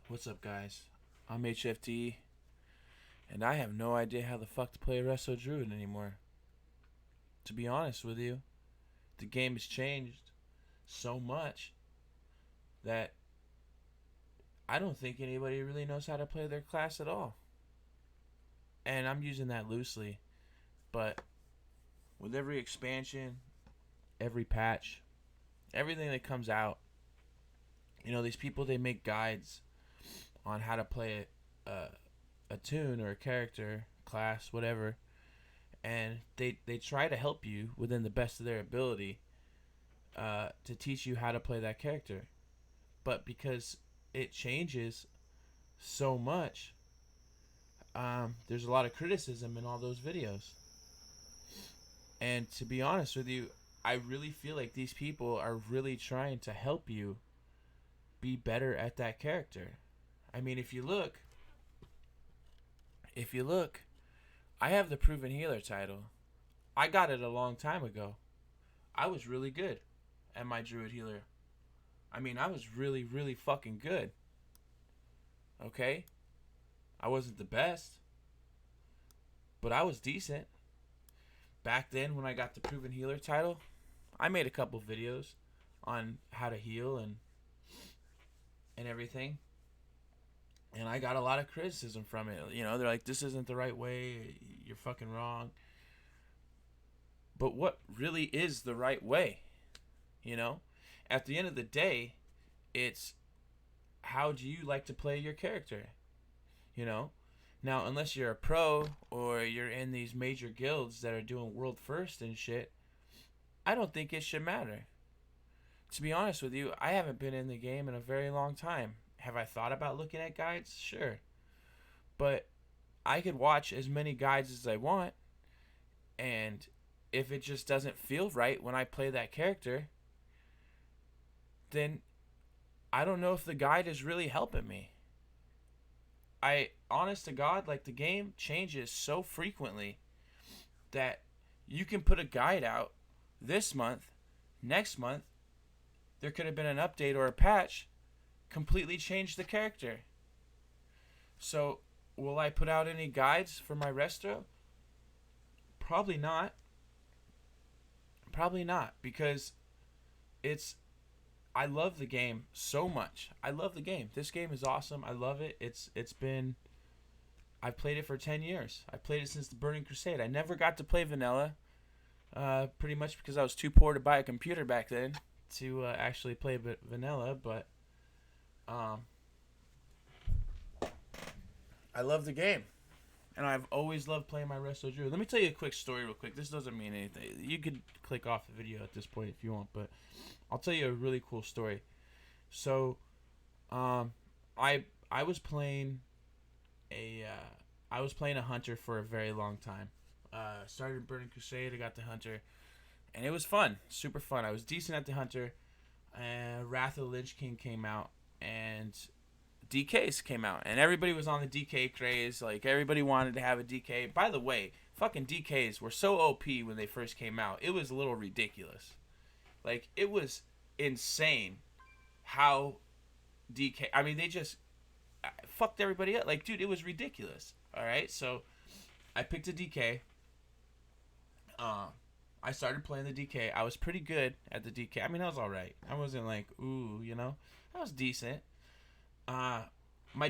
What's up, guys? I'm HFT, and I have no idea how the fuck to play Resto Druid anymore. To be honest with you, the game has changed so much that I don't think anybody really knows how to play their class at all. And I'm using that loosely, but with every expansion, every patch, everything that comes out, these people, they make guides on how to play a tune or a character, class, whatever, and they try to help you within the best of their ability to teach you how to play that character. But because it changes so much, there's a lot of criticism in all those videos. And to be honest with you, I really feel like these people are really trying to help you be better at that character. I mean, if you look, I have the proven healer title. I got it a long time ago. I was really good at my druid healer. I mean, I was really, really fucking good. Okay? I wasn't the best, but I was decent. Back then, when I got the proven healer title, I made a couple videos on how to heal and everything. And I got a lot of criticism from it. They're like, this isn't the right way. You're fucking wrong. But what really is the right way? You know? At the end of the day, it's how do you like to play your character? You know? Now, unless you're a pro or you're in these major guilds that are doing world first and shit, I don't think it should matter. To be honest with you, I haven't been in the game in a very long time. Have I thought about looking at guides? Sure. But I could watch as many guides as I want, and if it just doesn't feel right when I play that character, then I don't know if the guide is really helping me. Honest to God, like, the game changes so frequently that you can put a guide out this month, next month, there could have been an update or a patch completely change the character. So, will I put out any guides for my resto? Probably not. Probably not, because it's I love the game so much. I love the game. This game is awesome. I love it. It's been I've played it for 10 years. I played it since the Burning Crusade. I never got to play vanilla. Pretty much because I was too poor to buy a computer back then to actually play vanilla, but I love the game. And I've always loved playing my Resto Druid. Let me tell you a quick story real quick. This doesn't mean anything. You could click off the video at this point if you want, but I'll tell you a really cool story. So, I was playing a hunter for a very long time. Started Burning Crusade. I got the hunter, and it was fun, super fun. I was decent at the hunter. Wrath of the Lich King came out, and DKs came out, and everybody was on the DK craze. Like, everybody wanted to have a DK. By the way, fucking DKs were so OP when they first came out. It was a little ridiculous. Like, it was insane how DK. I mean, they just fucked everybody up. Like, dude, it was ridiculous. All right, so I picked a DK. I started playing the DK. I was pretty good at the DK. I mean, I was all right. I wasn't like, ooh, I was decent. My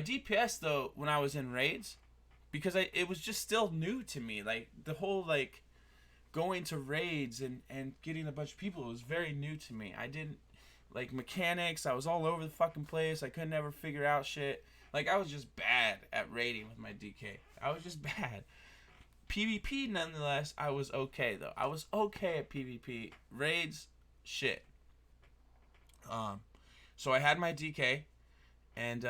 DPS, though, when I was in raids, because it was just still new to me. Like, the whole, like, going to raids and getting a bunch of people was very new to me. I didn't, like, mechanics. I was all over the fucking place. I could never figure out shit. Like, I was just bad at raiding with my DK. I was just bad. PvP, nonetheless, I was okay, though. I was okay at PvP. Raids, shit. So I had my DK, and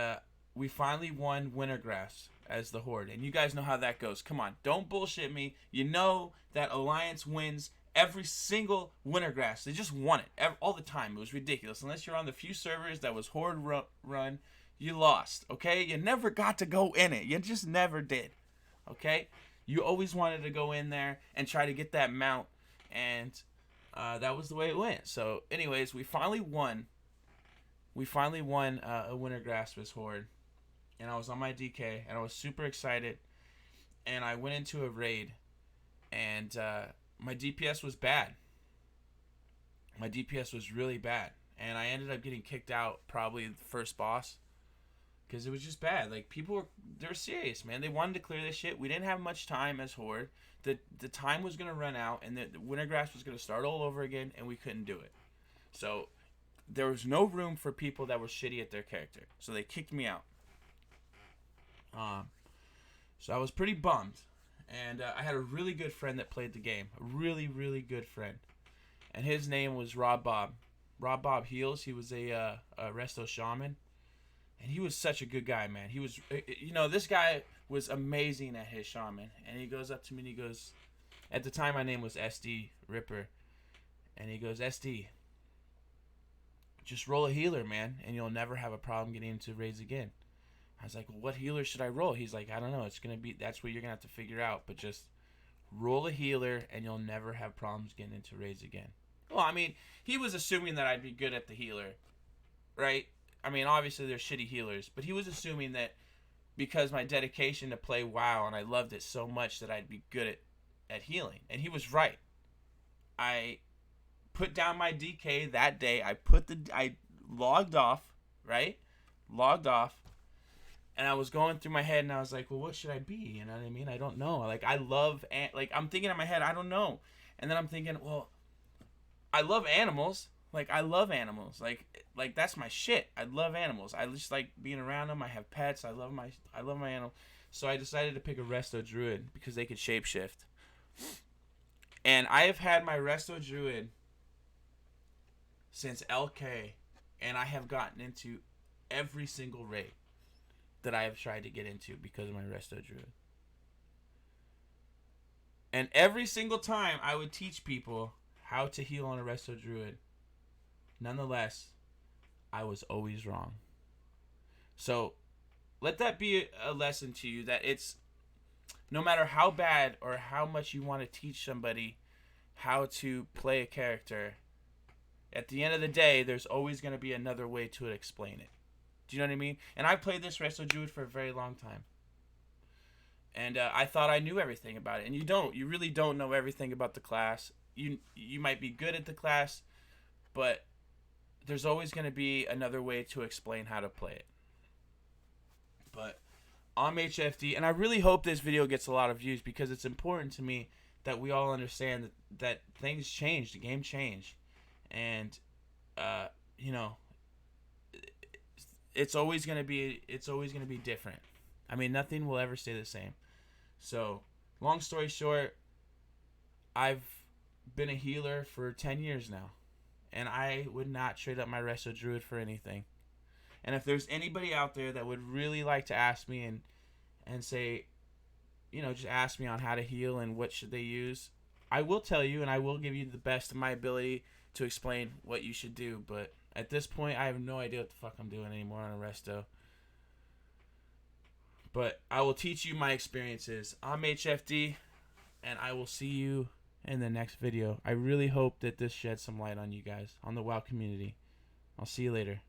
we finally won Wintergrass as the Horde. And you guys know how that goes. Come on, don't bullshit me. You know that Alliance wins every single Wintergrass. They just won it all the time. It was ridiculous. Unless you're on the few servers that was Horde run, you lost, okay? You never got to go in it. You just never did, okay? You always wanted to go in there and try to get that mount, and that was the way it went. So, anyways, we finally won. We finally won a Wintergrass with Horde, and I was on my DK, and I was super excited, and I went into a raid, and my DPS was bad. My DPS was really bad, and I ended up getting kicked out probably the first boss because it was just bad. Like, they're serious, man. They wanted to clear this shit. We didn't have much time as Horde. The time was gonna run out, and the Wintergrass was gonna start all over again, and we couldn't do it. So there was no room for people that were shitty at their character, so they kicked me out. So I was pretty bummed, and I had a really good friend that played the game, a really, really good friend, and his name was Rob Bob. Rob Bob Heals. He was a Resto shaman, and he was such a good guy, man. He was, this guy was amazing at his shaman, and he goes up to me and he goes, at the time my name was SD Ripper, and he goes, SD, just roll a healer, man, and you'll never have a problem getting into raids again. I was like, well, what healer should I roll? He's like, I don't know. That's what you're going to have to figure out. But just roll a healer and you'll never have problems getting into raids again. Well, I mean, he was assuming that I'd be good at the healer, right? I mean, obviously there's shitty healers. But he was assuming that because my dedication to play WoW and I loved it so much that I'd be good at healing. And he was right. I put down my DK that day. I logged off, right? Logged off. And I was going through my head, and I was like, well, what should I be? You know what I mean? I don't know. Like, I'm thinking in my head, I don't know. And then I'm thinking, well, I love animals. Like, I love animals. Like that's my shit. I love animals. I just like being around them. I have pets. I love my animal. So I decided to pick a Resto Druid because they could shapeshift. And I have had my Resto Druid since LK, and I have gotten into every single raid that I have tried to get into because of my Resto Druid. And every single time I would teach people how to heal on a Resto Druid. Nonetheless, I was always wrong. So let that be a lesson to you that it's no matter how bad or how much you want to teach somebody how to play a character, at the end of the day, there's always going to be another way to explain it. Do you know what I mean? And I played this Resto Druid for a very long time. And I thought I knew everything about it. And you don't. You really don't know everything about the class. You might be good at the class, but there's always going to be another way to explain how to play it. But I'm HFD, and I really hope this video gets a lot of views because it's important to me that we all understand that things change, the game changed. And, it's always gonna be different. I mean, nothing will ever stay the same. So, long story short, I've been a healer for 10 years now, and I would not trade up my Resto Druid for anything. And if there's anybody out there that would really like to ask me and say, just ask me on how to heal and what should they use, I will tell you, and I will give you the best of my ability to explain what you should do. But at this point, I have no idea what the fuck I'm doing anymore on a Resto. But I will teach you my experiences. I'm HFD, and I will see you in the next video. I really hope that this sheds some light on you guys, on the WoW community. I'll see you later.